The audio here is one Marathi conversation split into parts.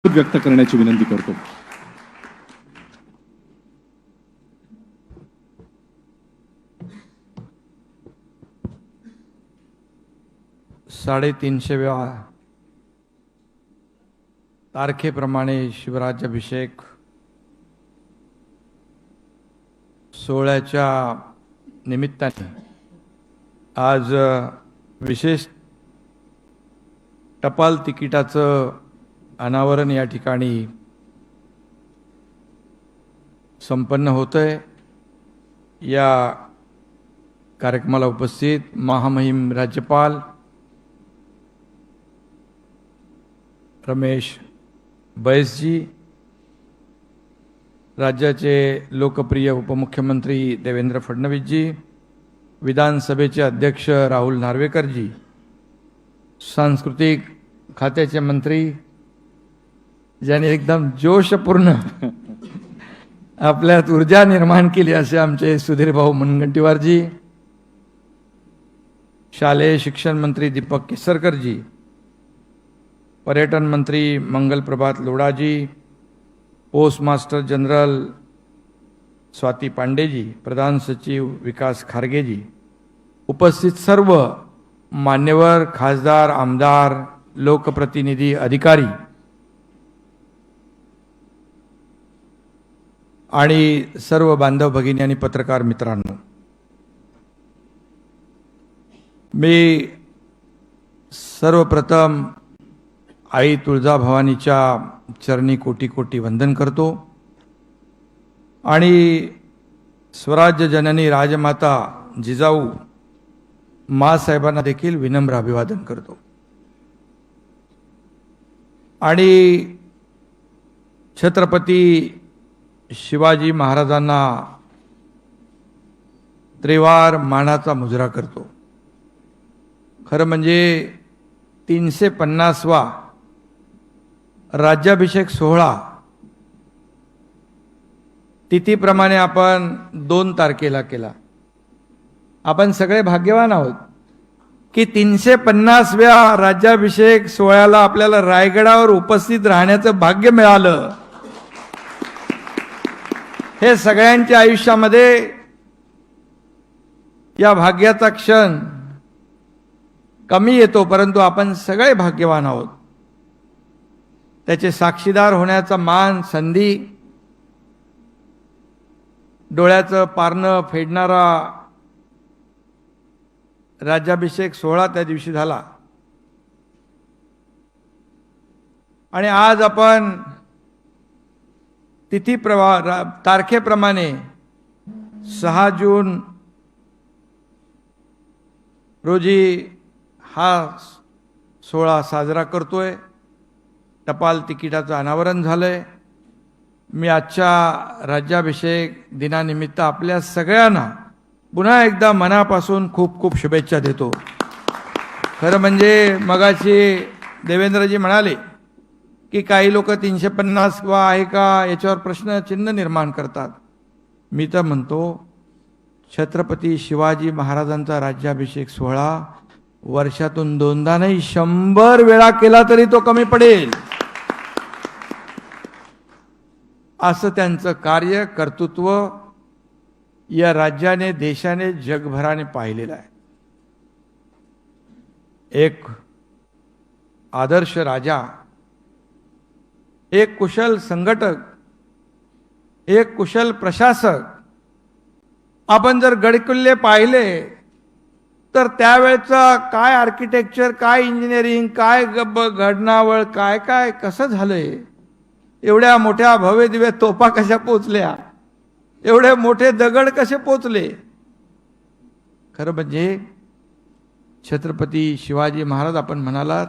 व्यक्त करण्याची विनंती करतो. साडेतीनशेव्या तारखेप्रमाणे शिवराज्याभिषेक सोहळ्याच्या निमित्ताने आज विशेष टपाल तिकिटाचं अनावरण या ठिकाणी संपन्न होतंय. या कार्यक्रमाला उपस्थित महामहिम राज्यपाल रमेश बैसजी, राज्याचे लोकप्रिय उपमुख्यमंत्री देवेंद्र फडणवीसजी, विधानसभेचे अध्यक्ष राहुल नार्वेकरजी, सांस्कृतिक खात्याचे मंत्री ज्यांनी एकदम जोशपूर्ण आपल्यात ऊर्जा निर्माण केली असे आमचे सुधीर भाऊ मुनगंटीवारजी, शालेय शिक्षण मंत्री दीपक केसरकरजी, पर्यटन मंत्री Mangal Prabhat Lodhaji, post master general Swati Pandeji, प्रधान सचिव विकास खारगेजी, उपस्थित सर्व मान्यवर, खासदार, आमदार, लोकप्रतिनिधी, अधिकारी आणि सर्व बांधव भगिनी आणि पत्रकार मित्रांनो, मी सर्वप्रथम आई तुळजाभवानीच्या चरणी कोटी कोटी वंदन करतो आणि स्वराज्य जननी राजमाता जिजाऊ माँसाहेबांना देखील विनम्र अभिवादन करतो. आणि छत्रपती शिवाजी महाराजांना त्रिवार मानाचा मुजरा करतो. खरं म्हणजे 350वा राज्याभिषेक सोहळा तिथीप्रमाणे आपण 2 तारखेला केला. आपण सगळे भाग्यवान आहोत की 350व्या राज्याभिषेक सोहळ्याला आपल्याला रायगडावर उपस्थित राहण्याचं भाग्य मिळालं. हे सगळ्यांच्या आयुष्यामध्ये या भाग्याचा क्षण कमी येतो, परंतु आपण सगळे भाग्यवान आहोत. त्याचे साक्षीदार होण्याचा मान, संधी, डोळ्याचं पारणं फेडणारा राज्याभिषेक सोहळा त्या दिवशी झाला. आणि आज आपण तारखेप्रमाणे 6 जून रोजी हा सोहळा साजरा करतोय. टपाल तिकिटाचं अनावरण झालंय. मी आजच्या राज्याभिषेक दिनानिमित्त आपल्या सगळ्यांना पुन्हा एकदा मनापासून खूप खूप शुभेच्छा देतो. खरं म्हणजे मगाशी देवेंद्रजी म्हणाले की काही लोक 350 वा आहे का याच्यावर प्रश्नचिन्ह निर्माण करतात. मी तर म्हणतो छत्रपती शिवाजी महाराजांचा राज्याभिषेक सोहळा वर्षातून 2दा नाही 100 वेळा केला तरी तो कमी पडेल. असं त्यांचं कार्य, कर्तृत्व या राज्याने, देशाने, जगभराने पाहिलेलं आहे. एक आदर्श राजा, एक कुशल संघटक, एक कुशल प्रशासक. आपण जर गडकिल्ले पाहिले तर त्यावेळचं काय आर्किटेक्चर, काय इंजिनिअरिंग, काय घडणावळ, काय काय कसं झालंय. एवढ्या मोठ्या भव्य दिव्य तोफा कशा पोचल्या, एवढे मोठे दगड कसे पोचले. खरं म्हणजे छत्रपती शिवाजी महाराज आपण म्हणालात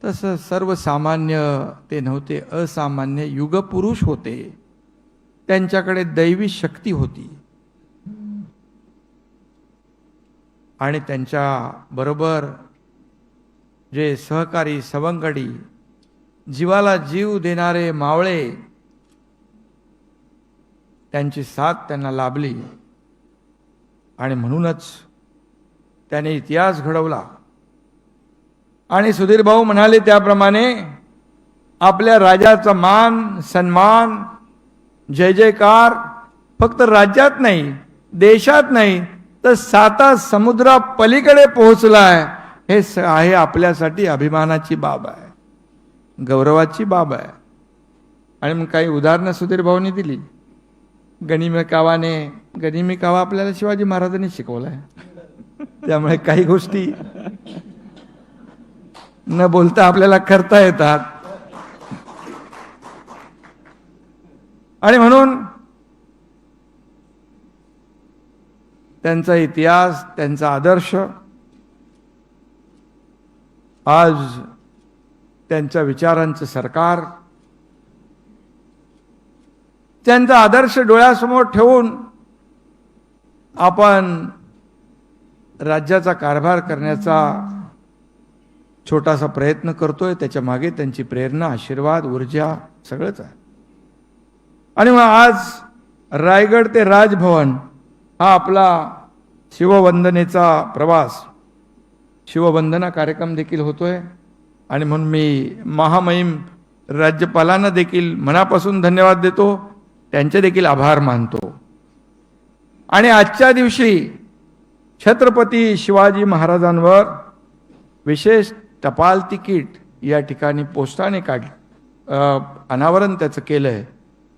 तसं सर्वसामान्य ते नव्हते, असामान्य युगपुरुष होते. त्यांच्याकडे दैवी शक्ती होती आणि त्यांच्या बरोबर जे सहकारी, सवंगडी, जीवाला जीव देणारे मावळे, त्यांची साथ त्यांना लाभली. आणि म्हणूनच त्याने इतिहास घडवला. आणि सुधीर भाऊ म्हणाले त्याप्रमाणे आपल्या राजाचा मान सन्मान जय जयकार फक्त राज्यात नाही देशात नाही तर 7 समुद्रा पलीकडे पोहोचलाय। हे आहे आपल्यासाठी अभिमानाची बाब आहे, गौरवाची बाब आहे। आणि मग काही उदाहरणं सुधीर भाऊनी दिली। गनिमी कावा आपल्याला शिवाजी महाराजांनी शिकवलाय, त्यामुळे काही गोष्टी न बोलता आपल्याला करता येतात। आणि म्हणून त्यांचा इतिहास त्यांचा आदर्श आज त्यांच्या विचारांचं सरकार त्यांचा आदर्श डोळ्यासमोर ठेवून आपण राज्याचा कारभार करण्याचा छोटासा प्रयत्न करतोय। त्याच्या मागे त्यांची प्रेरणा आशीर्वाद ऊर्जा सगळंच आहे। आणि मग आज रायगड ते राजभवन हा आपला शिववंदनेचा प्रवास शिववंदना कार्यक्रम देखील होतोय। आणि म्हणून मी महामहिम राज्यपालांना देखील मनापासून धन्यवाद देतो, त्यांचे देखील आभार मानतो। आणि आजच्या दिवशी छत्रपती शिवाजी महाराजांवर विशेष टपाल तिकीट या ठिकाणी पोस्टाने अनावरण त्याचं केलंय।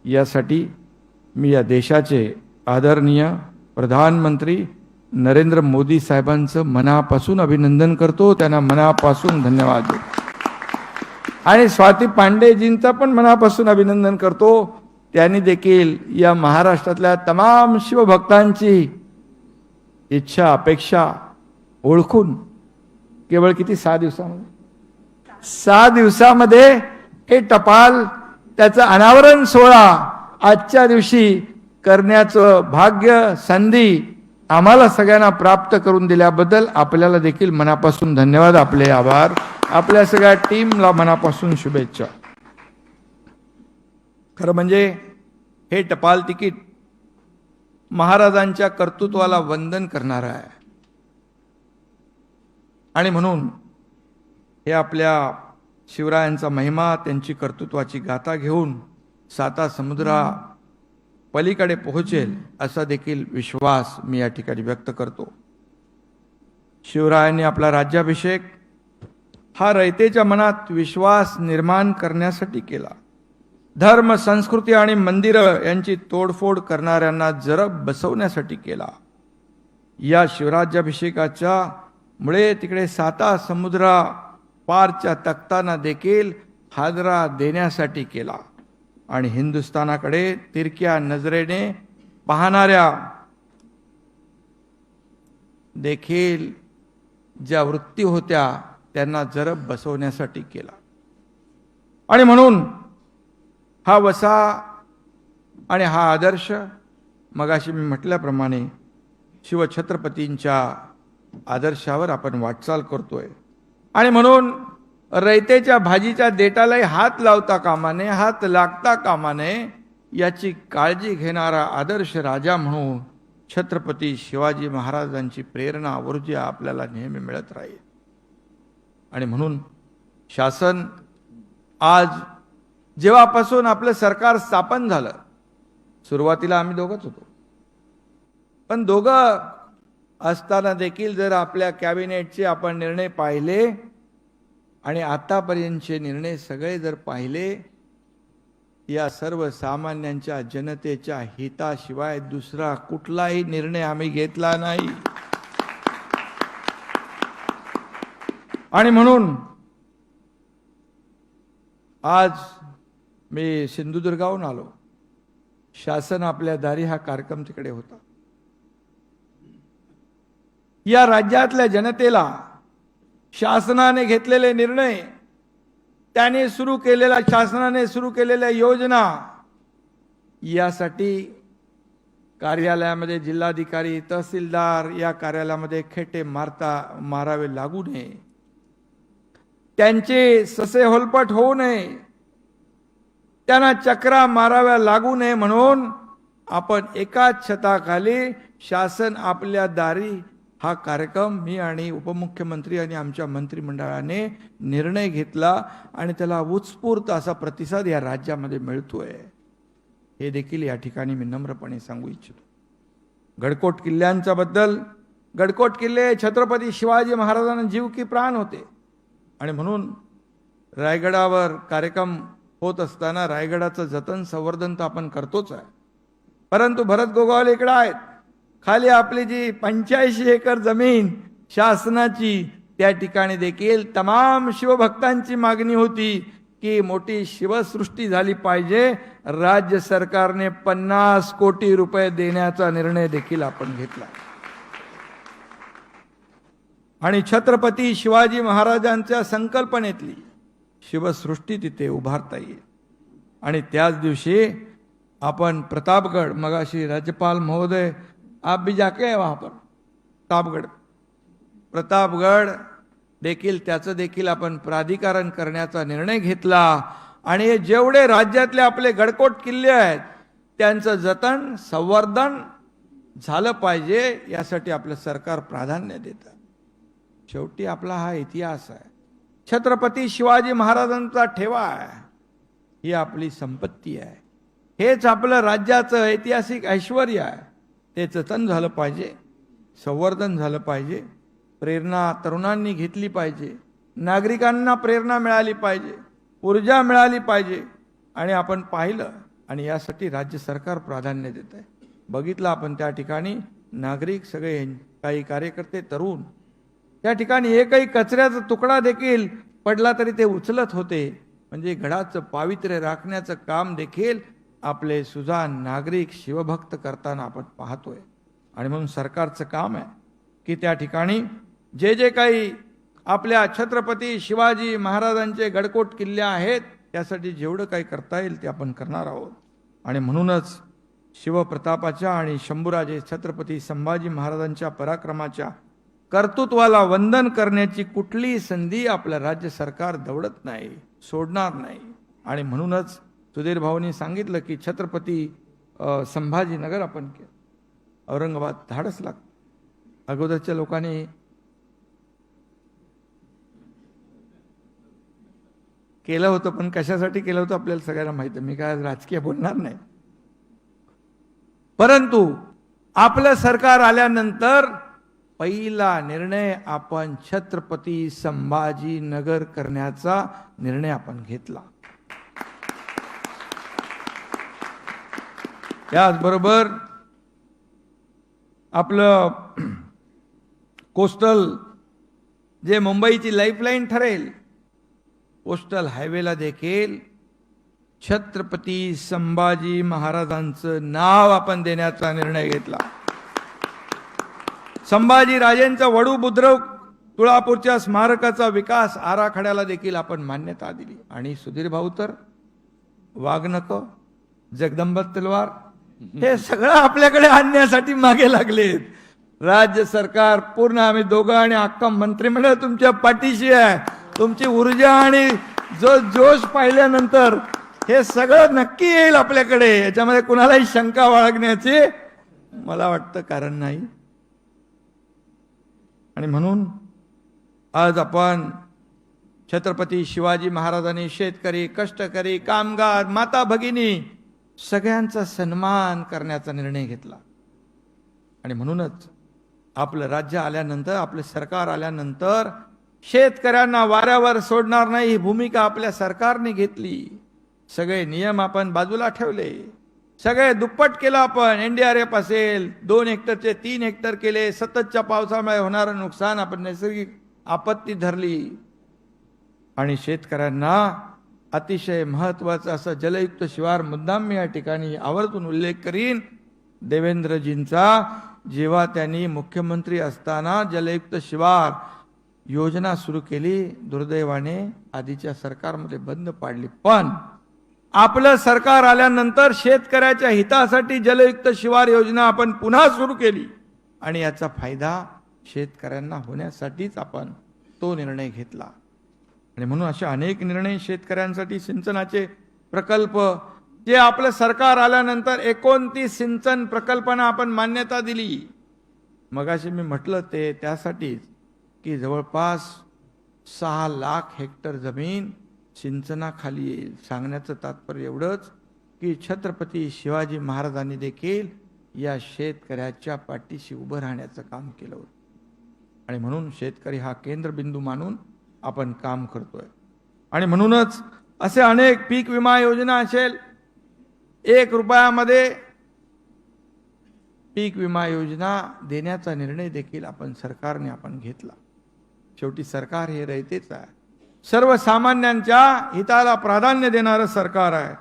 यासाठी मी या देशाचे आदरणीय प्रधानमंत्री नरेंद्र मोदी साहेबांचं मनापासून अभिनंदन करतो, त्यांना मनापासून धन्यवाद देतो। आणि स्वाती पांडेजींचा पण मनापासून अभिनंदन करतो, त्यांनी देखील या महाराष्ट्रातल्या तमाम शिवभक्तांची इच्छा अपेक्षा ओळखून केवळ किती 6 दिवसामध्ये हे टपाल त्याचं अनावरण सोहळा आजच्या दिवशी करण्याचं भाग्य संधी आम्हाला सगळ्यांना प्राप्त करून दिल्याबद्दल आपल्याला देखील मनापासून धन्यवाद, आपले आभार। आपल्या सगळ्या टीमला मनापासून शुभेच्छा। खरं म्हणजे हे टपाल तिकीट महाराजांच्या कर्तृत्वाला वंदन करणारं आहे। आणि म्हणून हे आपल्या शिवरायांचा महिमा त्यांची कर्तृत्वाची गाथा घेऊन 7 समुद्रा पलीकडे पोहोचेल असा देखील विश्वास मी या ठिकाणी व्यक्त करतो। शिवरायांनी आपला राज्याभिषेक हा रयतेच्या मनात विश्वास निर्माण करण्यासाठी केला। धर्म संस्कृती आणि मंदिरं यांची तोडफोड करणाऱ्यांना जरब बसवण्यासाठी केला। या शिवराज्याभिषेकाच्या मुळे तिकडे 7 समुद्रा पारच्या तख्तांना देखील हादरा देण्यासाठी केला। आणि हिंदुस्थानाकडे तिरक्या नजरेने पाहणाऱ्या देखील ज्या वृत्ती होत्या त्यांना जरब बसवण्यासाठी केला। आणि म्हणून हा वसा आणि हा आदर्श मगाशी मी म्हटल्याप्रमाणे शिवछत्रपतींच्या आदर्शावर आपण वाटचाल करतोय। आणि म्हणून रयतेच्या भाजीच्या देठालाही हात लावता कामा नये, हात लागता कामा नये याची काळजी घेणारा आदर्श राजा म्हणून छत्रपती शिवाजी महाराजांची प्रेरणा ऊर्जा आपल्याला नेहमी मिळत राहील। आणि म्हणून शासन आज जेव्हापासून आपलं सरकार स्थापन झालं, सुरुवातीला आम्ही दोघंच होतो, पण दोघं असताना देखील जर आपल्या कॅबिनेटचे आपण निर्णय पाहिले आणि आतापर्यंतचे निर्णय सगळे जर पाहिले, या सर्वसामान्यांच्या जनतेच्या हिताशिवाय दुसरा कुठलाही निर्णय आम्ही घेतला नाही। आणि म्हणून आज मी सिंधुदुर्गाहून आलो, शासन आपल्या दारी हा कार्यक्रम तिकडे होता। या राज्यातल्या जनतेला शासनाने घेतलेले निर्णय, शासनाने सुरू केलेल्या योजना यासाठी कार्यालयामध्ये जिल्हाधिकारी तहसीलदार या कार्यालयामध्ये खेटे मारावे लागू नये, त्यांचे ससे होलपट होऊ नये, त्यांना चक्रा माराव्या लागू नये म्हणून आपण एकाच छताखाली शासन आपल्या दारी हा कार्यक्रम मी आणि उपमुख्यमंत्री आणि आमच्या मंत्रिमंडळाने निर्णय घेतला आणि त्याला उत्स्फूर्त असा प्रतिसाद या राज्यामध्ये मिळतोय, हे देखील या ठिकाणी मी नम्रपणे सांगू इच्छितो. गडकोट किल्ल्यांच्या बद्दल, गडकोट किल्ले छत्रपती शिवाजी महाराजांना जीव की प्राण होते आणि म्हणून रायगडावर कार्यक्रम होत असताना रायगडाचं जतन संवर्धन तर आपण करतोच आहे, परंतु भरत गोगावले इकडे आहेत, खाली आपली जी 85 एकर जमीन शासनाची, त्या ठिकाणी देखील तमाम शिवभक्तांची मागणी होती की मोठी शिवसृष्टी झाली पाहिजे. राज्य सरकारने 50 कोटी रुपये देण्याचा निर्णय देखील आपण घेतला आणि छत्रपती शिवाजी महाराजांच्या संकल्पनेतली शिवसृष्टी तिथे उभारता येईल. आणि त्याच दिवशी आपण प्रतापगड, मगाशी राज्यपाल महोदय आप भी जाके है वहाँ पर प्रतापगड देखील त्याचं देखील आपण प्राधिकरण करण्याचा निर्णय घेतला आणि जेवढे राज्यातले आपले गडकोट किल्ले आहेत त्यांचं जतन संवर्धन झालं पाहिजे यासाठी आपलं सरकार प्राधान्य देतं. शेवटी आपला हा इतिहास आहे, छत्रपती शिवाजी महाराजांचा ठेवा आहे, ही आपली संपत्ती आहे, हेच आपलं राज्याचं ऐतिहासिक ऐश्वर्य आहे. ते जतन झालं पाहिजे, संवर्धन झालं पाहिजे, प्रेरणा तरुणांनी घेतली पाहिजे, नागरिकांना प्रेरणा मिळाली पाहिजे, ऊर्जा मिळाली पाहिजे. आणि आपण पाहिलं आणि यासाठी राज्य सरकार प्राधान्य देत आहे. बघितलं आपण त्या ठिकाणी नागरिक सगळे, काही कार्यकर्ते, तरुण त्या ठिकाणी एकही कचऱ्याचा तुकडा देखील पडला तरी ते उचलत होते. म्हणजे गडाचं पावित्र्य राखण्याचं काम देखील आपले सुजाण नागरिक शिवभक्त करताना आपण पाहतोय. आणि म्हणून सरकारचं काम आहे की त्या ठिकाणी जे जे काही आपल्या छत्रपती शिवाजी महाराजांचे गडकोट किल्ले आहेत त्यासाठी जेवढं काही करता येईल ते आपण करणार आहोत. आणि म्हणूनच शिवप्रतापाच्या आणि शंभूराजे छत्रपती संभाजी महाराजांच्या पराक्रमाच्या कर्तृत्वाला वंदन करण्याची कुठलीही संधी आपलं राज्य सरकार दवडत नाही, सोडणार नाही. आणि म्हणूनच सुधीर भाऊंनी सांगितलं की छत्रपती संभाजीनगर आपण औरंगाबाद धाडस लागतं. अगोदरच्या लोकांनी केलं होतं, पण कशासाठी केलं होतं आपल्याला सगळ्यांना माहिती आहे, मी काय राजकीय बोलणार नाही. परंतु आपलं सरकार आल्यानंतर पहिला निर्णय आपण छत्रपती संभाजीनगर करण्याचा निर्णय आपण घेतला. त्याचबरोबर आपलं कोस्टल जे मुंबईची लाईफलाईन ठरेल, कोस्टल हायवेला देखील छत्रपती संभाजी महाराजांचं नाव आपण देण्याचा निर्णय घेतला. संभाजी राजेंचा वडू बुद्रुक तुळापूरच्या स्मारकाचा विकास आराखड्याला देखील आपण मान्यता दिली. आणि सुधीर भाऊ तर वाघनक, जगदंब तलवार हे सगळं आपल्याकडे आणण्यासाठी मागे लागलेत. राज्य सरकार पूर्ण, आम्ही दोघं आणि अख्खा मंत्रिमंडळ तुमच्या पाठीशी आहे. तुमची ऊर्जा आणि जो जोश पाहिल्यानंतर हे सगळं नक्की येईल आपल्याकडे, याच्यामध्ये कुणालाही शंका बाळगण्याचे मला वाटतं कारण नाही. आणि म्हणून आज आपण छत्रपती शिवाजी महाराजांनी शेतकरी, कष्टकरी, कामगार, माता भगिनी सगळ्यांचा सन्मान करण्याचा निर्णय घेतला. आणि म्हणूनच आपलं राज्य आल्यानंतर, आपलं सरकार आल्यानंतर शेतकऱ्यांना वाऱ्यावर सोडणार नाही ही भूमिका आपल्या सरकारने घेतली. सगळे नियम आपण बाजूला ठेवले, सगळे दुप्पट केलं आपण. NDRF असेल, 2 हेक्टरचे 3 हेक्टर केले. सततच्या पावसामुळे होणारं नुकसान आपण नैसर्गिक आपत्ती धरली. आणि शेतकऱ्यांना अतिशय महत्त्वाचं असं जलयुक्त शिवार, मुद्दाम मी या ठिकाणी आवर्जून उल्लेख करीन, देवेंद्रजींचा जेव्हा त्यांनी मुख्यमंत्री असताना जलयुक्त शिवार योजना सुरू केली, दुर्दैवाने आधीच्या सरकारमध्ये बंद पाडली. पण आपलं सरकार आल्यानंतर शेतकऱ्याच्या हितासाठी जलयुक्त शिवार योजना आपण पुन्हा सुरू केली आणि याचा फायदा शेतकऱ्यांना होण्यासाठीच आपण तो निर्णय घेतला. आणि म्हणून अशा अनेक निर्णय शेतकऱ्यांसाठी, सिंचनाचे प्रकल्प जे आपलं सरकार आल्यानंतर 29 सिंचन प्रकल्पांना आपण मान्यता दिली. मगाशी मी म्हटलं ते त्यासाठीच की जवळपास 6 लाख हेक्टर जमीन सिंचनाखाली येईल. सांगण्याचं तात्पर्य एवढंच की छत्रपती शिवाजी महाराजांनी देखील या शेतकऱ्याच्या पाठीशी उभं राहण्याचं काम केलं होतं आणि म्हणून शेतकरी हा केंद्रबिंदू मानून आपण काम करतोय. आणि म्हणूनच असे अनेक पीक विमा योजना असेल, 1 रुपयामध्ये पीक विमा योजना देण्याचा निर्णय देखील सरकारने घेतला. शेवटी सरकार हे रयतेच आहे, सर्वसामान्यांच्या हिताला प्राधान्य देणारं सरकार आहे.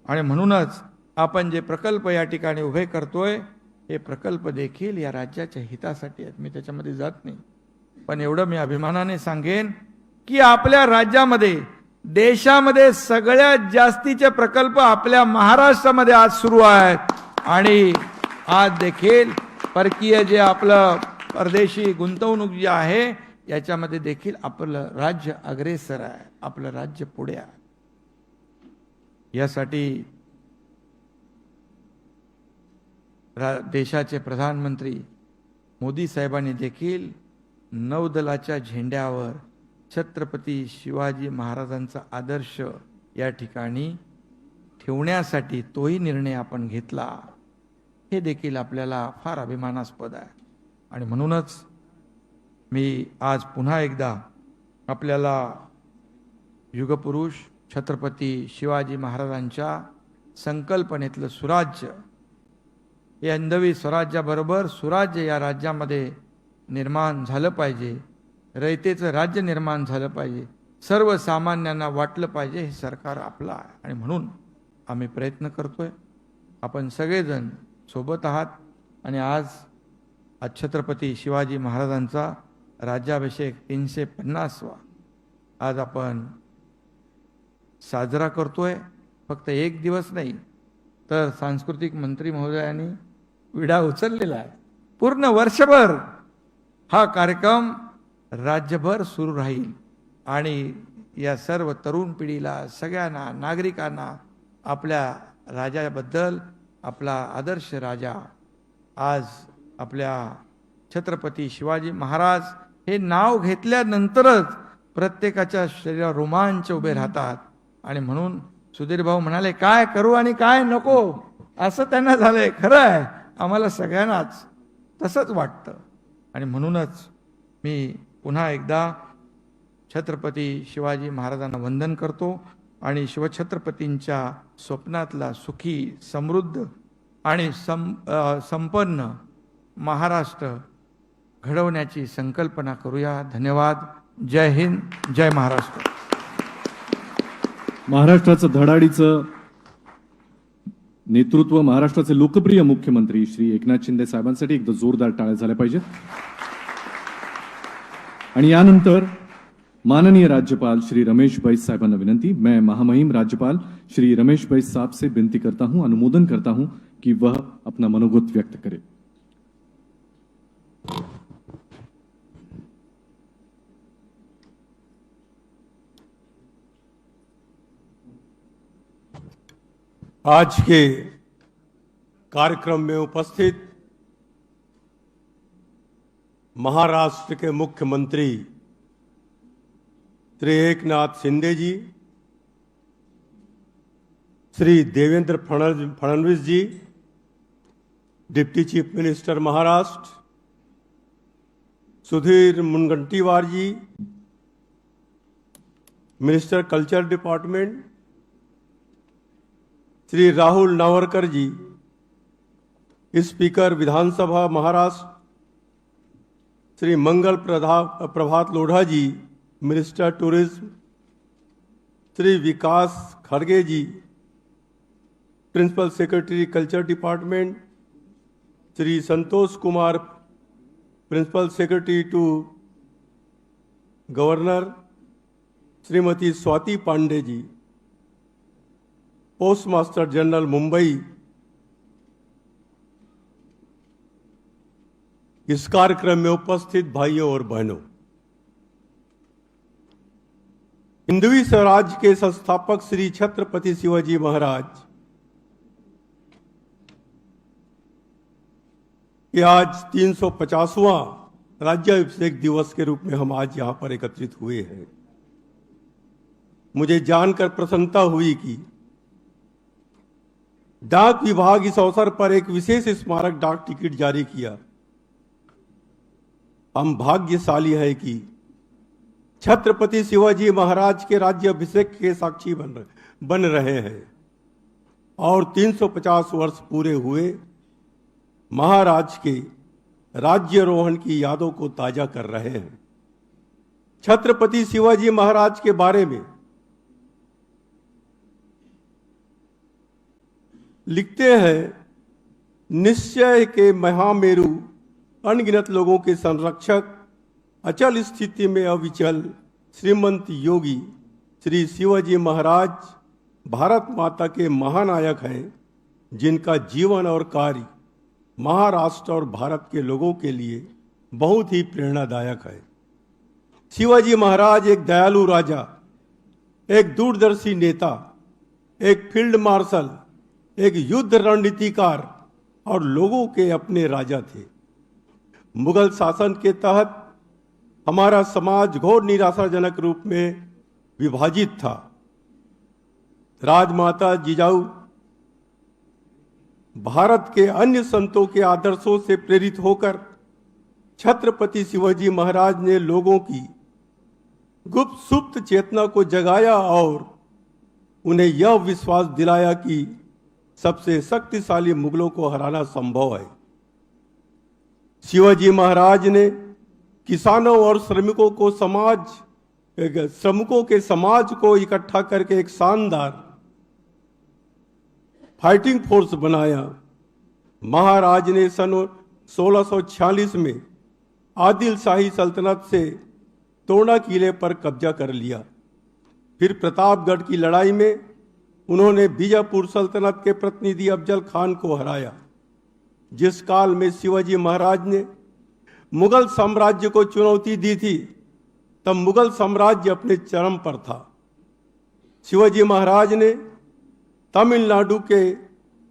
आणि म्हणूनच आपण जे प्रकल्प या ठिकाणी उभे करतोय हे प्रकल्प देखील या राज्याच्या हितासाठी आहेत. मी त्याच्यामध्ये जात नाही, पण एवढं मी अभिमानाने सांगेन की आपल्या राज्यामध्ये देशामध्ये सगळ्यात जास्तीचे प्रकल्प आपल्या महाराष्ट्रामध्ये आज सुरू आहेत. आणि आज देखील परकीय जे आपलं परदेशी गुंतवणूक जी आहे याच्यामध्ये देखील आपलं राज्य अग्रेसर आहे, आपलं राज्य पुढे आहे. यासाठी देशाचे प्रधानमंत्री मोदी साहेबांनी देखील नौदलाच्या झेंड्यावर छत्रपती शिवाजी महाराजांचा आदर्श या ठिकाणी ठेवण्यासाठी तोही निर्णय आपण घेतला. हे देखील आपल्याला फार अभिमानास्पद आहे. आणि म्हणूनच मी आज पुन्हा एकदा आपल्याला युगपुरुष छत्रपती शिवाजी महाराजांच्या संकल्पनेतलं सुराज्य, या हिंदवी स्वराज्याबरोबर सुराज्य या राज्यामध्ये निर्माण झालं पाहिजे, रयतेचं राज्य निर्माण झालं पाहिजे, सर्वसामान्यांना वाटलं पाहिजे, हे सरकार आपलं आहे. आणि म्हणून आम्ही प्रयत्न करतोय. आपण सगळेजण सोबत आहात. आणि आज छत्रपती शिवाजी महाराजांचा राज्याभिषेक 350वा आज आपण साजरा करतोय. फक्त एक दिवस नाही, तर सांस्कृतिक मंत्री महोदयांनी विडा उचललेला आहे. पूर्ण वर्षभर हा कार्यक्रम राज्यभर सुरू राहील. आणि या सर्व तरुण पिढीला, सगळ्यांना, नागरिकांना आपल्या राजाबद्दल, आपला आदर्श राजा, आज आपल्या छत्रपती शिवाजी महाराज हे नाव घेतल्यानंतरच प्रत्येकाच्या शरीरावर रोमांच उभे राहतात. आणि म्हणून सुधीर भाऊ म्हणाले, काय करू आणि काय नको असं त्यांना झालंय. खरं आहे, आम्हाला सगळ्यांनाच तसंच वाटतं. आणि म्हणूनच मी पुन्हा एकदा छत्रपती शिवाजी महाराजांना वंदन करतो आणि शिवछत्रपतींच्या स्वप्नातला सुखी, समृद्ध आणि संपन्न महाराष्ट्र घडवण्याची संकल्पना करूया. धन्यवाद. जय हिंद, जय महाराष्ट्र. महाराष्ट्राचं धडाडीचं नेतृत्व, महाराष्ट्राचे लोकप्रिय मुख्यमंत्री श्री एकनाथ शिंदे साहेबांसाठी एकदा जोरदार टाळ्या झाल्या पाहिजेत. आणि यानंतर माननीय राज्यपाल श्री रमेश बैस साहबाना विनंती. मैं महामहिम राज्यपाल श्री रमेश बैस साहब से विनती करता हूं, अनुमोदन करता हूं कि वह अपना मनोगत व्यक्त करें. आज के कार्यक्रम में उपस्थित महाराष्ट्र के मुख्यमंत्री Shri Eknath Shinde ji, Shri Devendra Fadnavis ji, deputy chief minister Maharashtra Sudhir Mungantiwar ji, minister culture department Shri Rahul Narvekar ji, speaker Vidhansabha Maharashtra Shri Mangal Prabhat Lodha ji, minister tourism Shri Vikas खड़गे ji, principal secretary culture department Shri Santosh Kumar, principal secretary to governor Shrimati Swati Pandey ji, post master general Mumbai, इस कार्यक्रम में उपस्थित भाइयों और बहनों, हिंदवी स्वराज के संस्थापक श्री छत्रपति शिवाजी महाराज कि आज 350वां राज्याभिषेक दिवस के रूप में हम आज यहां पर एकत्रित हुए हैं। मुझे जानकर प्रसन्नता हुई कि डाक विभाग इस अवसर पर एक विशेष स्मारक डाक टिकट जारी किया। हम भाग्यशाली हैं कि छत्रपति शिवाजी महाराज के राज्याभिषेक के साक्षी बन रहे हैं और 350 वर्ष पूरे हुए महाराज के राज्यारोहण की यादों को ताजा कर रहे हैं। छत्रपति शिवाजी महाराज के बारे में लिखते हैं, निश्चय के महामेरु, अनगिनत लोगों के संरक्षक, अचल स्थिति में अविचल श्रीमंत योगी श्री शिवाजी महाराज भारत माता के महानायक हैं, जिनका जीवन और कार्य महाराष्ट्र और भारत के लोगों के लिए बहुत ही प्रेरणादायक है। शिवाजी महाराज एक दयालु राजा, एक दूरदर्शी नेता, एक फील्ड मार्शल, एक युद्ध रणनीतिकार और लोगों के अपने राजा थे। मुगल शासन के तहत हमारा समाज घोर निराशाजनक रूप में विभाजित था। राजमाता जिजाऊ भारत के अन्य संतों के आदर्शों से प्रेरित होकर छत्रपति शिवाजी महाराज ने लोगों की गुप्त सुप्त चेतना को जगाया और उन्हें यह विश्वास दिलाया कि सबसे शक्तिशाली मुगलों को हराना संभव है। शिवाजी महाराज ने किसानों और श्रमिकों के समाज को इकट्ठा करके एक शानदार फाइटिंग फोर्स बनाया। महाराज ने सन 1646 में आदिल शाही सल्तनत से तोरना किले पर कब्जा कर लिया। फिर प्रतापगढ़ की लड़ाई में उन्होंने बीजापुर सल्तनत के प्रतिनिधि अफजल खान को हराया। जिस काल में शिवाजी महाराज ने मुगल साम्राज्य को चुनौती दी थी, तब मुगल साम्राज्य अपने चरम पर था। शिवाजी महाराज ने तमिलनाडु के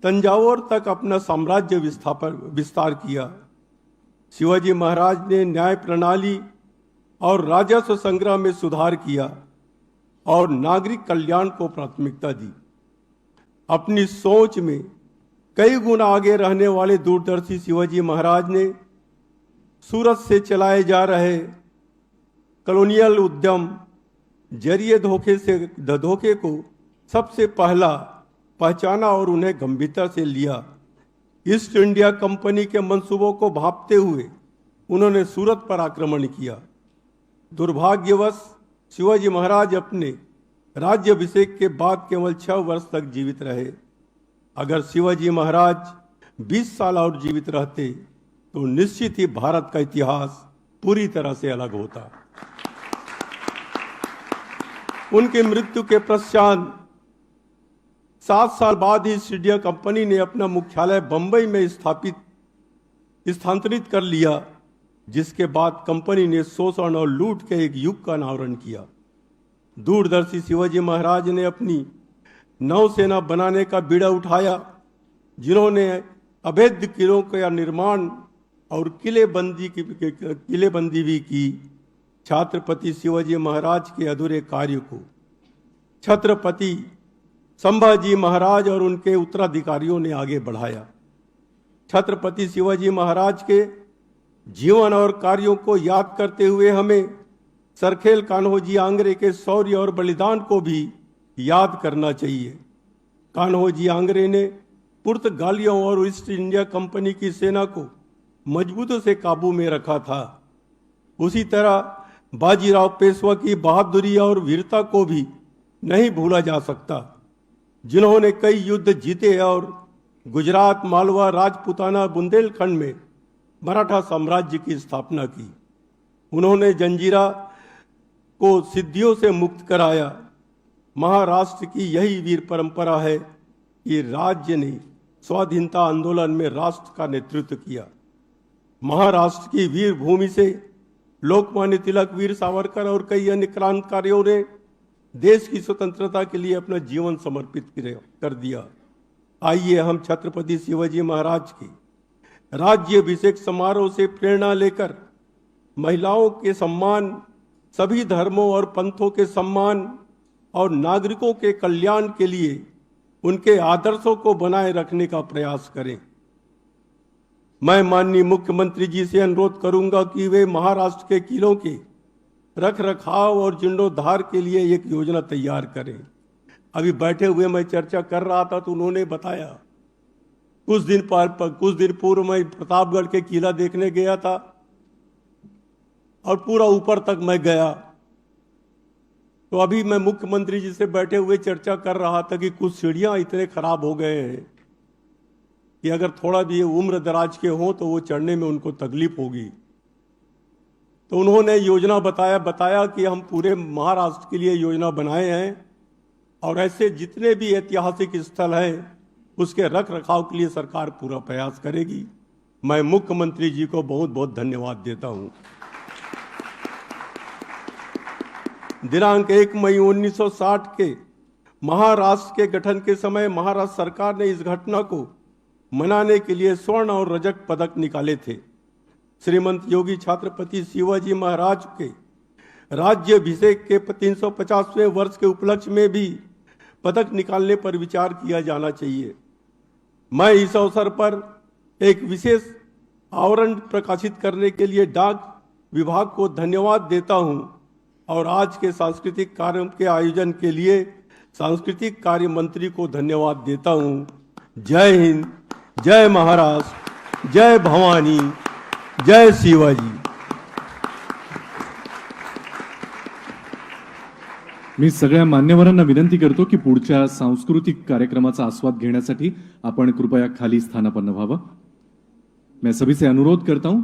तंजावुर तक अपना साम्राज्य विस्तार किया। शिवाजी महाराज ने न्याय प्रणाली और राजस्व संग्रह में सुधार किया और नागरिक कल्याण को प्राथमिकता दी। अपनी सोच में कई गुना आगे रहने वाले दूरदर्शी शिवाजी महाराज ने सूरत से चलाए जा रहे कॉलोनियल उद्यम जरिए धोखे को सबसे पहला पहचाना और उन्हें गंभीरता से लिया। ईस्ट इंडिया कंपनी के मंसूबों को भांपते हुए उन्होंने सूरत पर आक्रमण किया। दुर्भाग्यवश शिवाजी महाराज अपने राज्याभिषेक के बाद केवल 6 वर्ष तक जीवित रहे। अगर शिवाजी महाराज 20 साल और जीवित रहते तो निश्चित ही भारत का इतिहास पूरी तरह से अलग होता। उनकी मृत्यु के पश्चात 7 साल बाद ही ईस्ट इंडिया कंपनी ने अपना मुख्यालय बंबई में स्थानांतरित कर लिया, जिसके बाद कंपनी ने शोषण और लूट के एक युग का अनावरण किया। दूरदर्शी शिवाजी महाराज ने अपनी नौसेना बनाने का बीड़ा उठाया, जिन्होंने अवैध किलों का निर्माण और किलेबंदी भी की। छत्रपति शिवाजी महाराज के अधूरे कार्य को छत्रपति संभाजी महाराज और उनके उत्तराधिकारियों ने आगे बढ़ाया। छत्रपति शिवाजी महाराज के जीवन और कार्यों को याद करते हुए हमें सरखेल कान्होजी आंग्रे के शौर्य और बलिदान को भी याद करना चाहिए। कान्होजी आंग्रे ने पुर्तगालियों और ईस्ट इंडिया कंपनी की सेना को मजबूती से काबू में रखा था। उसी तरह बाजीराव पेशवा की बहादुरी और वीरता को भी नहीं भूला जा सकता, जिन्होंने कई युद्ध जीते और गुजरात, मालवा, राजपूताना, बुंदेलखंड में मराठा साम्राज्य की स्थापना की। उन्होंने जंजीरा को सिद्धियों से मुक्त कराया। महाराष्ट्र की यही वीर परंपरा है कि राज्य ने स्वाधीनता आंदोलन में राष्ट्र का नेतृत्व किया। महाराष्ट्र की वीर भूमि से लोकमान्य तिलक, वीर सावरकर और कई अन्य क्रांतिकारियों ने देश की स्वतंत्रता के लिए अपना जीवन समर्पित कर दिया। आइए हम छत्रपति शिवाजी महाराज की राज्याभिषेक समारोह से प्रेरणा लेकर महिलाओं के सम्मान, सभी धर्मों और पंथों के सम्मान और नागरिकों के कल्याण के लिए उनके आदर्शों को बनाए रखने का प्रयास करें। मैं माननीय मुख्यमंत्री जी से अनुरोध करूंगा कि वे महाराष्ट्र के किलों के रख रखाव और जीर्णोद्धार के लिए एक योजना तैयार करें। अभी बैठे हुए मैं चर्चा कर रहा था तो उन्होंने बताया, कुछ दिन पूर्व मैं प्रतापगढ़ के किला देखने गया था और पूरा ऊपर तक मैं गया। तो अभी मैं मुख्यमंत्री जी से बैठे हुए चर्चा कर रहा था कि कुछ सीढ़ियां इतने खराब हो गए हैं कि अगर थोड़ा भी उम्र दराज के हों तो वो चढ़ने में उनको तकलीफ होगी। तो उन्होंने योजना बताया कि हम पूरे महाराष्ट्र के लिए योजना बनाए हैं और ऐसे जितने भी ऐतिहासिक स्थल हैं उसके रख रखाव के लिए सरकार पूरा प्रयास करेगी। मैं मुख्यमंत्री जी को बहुत बहुत धन्यवाद देता हूं। दिनांक 1 मई 1960 के महाराष्ट्र के गठन के समय महाराष्ट्र सरकार ने इस घटना को मनाने के लिए स्वर्ण और रजत पदक निकाले थे। श्रीमंत योगी छत्रपति शिवाजी महाराज के राज्याभिषेक के 350वें वर्ष के उपलक्ष्य में भी पदक निकालने पर विचार किया जाना चाहिए। मैं इस अवसर पर एक विशेष आवरण प्रकाशित करने के लिए डाक विभाग को धन्यवाद देता हूं और आज के सांस्कृतिक कार्यक्रम के आयोजन के लिए सांस्कृतिक कार्य मंत्री को धन्यवाद देता हूं। जय हिंद, जय महाराष्ट्र, जय भवानी, जय शिवाजी। मी सगळ्या मान्यवरांना विनंती करतो की पुढच्या सांस्कृतिक कार्यक्रमाचा आस्वाद घेण्यासाठी आपण कृपया खाली स्थानापन्न व्हावं। मैं सभी से अनुरोध करता हूं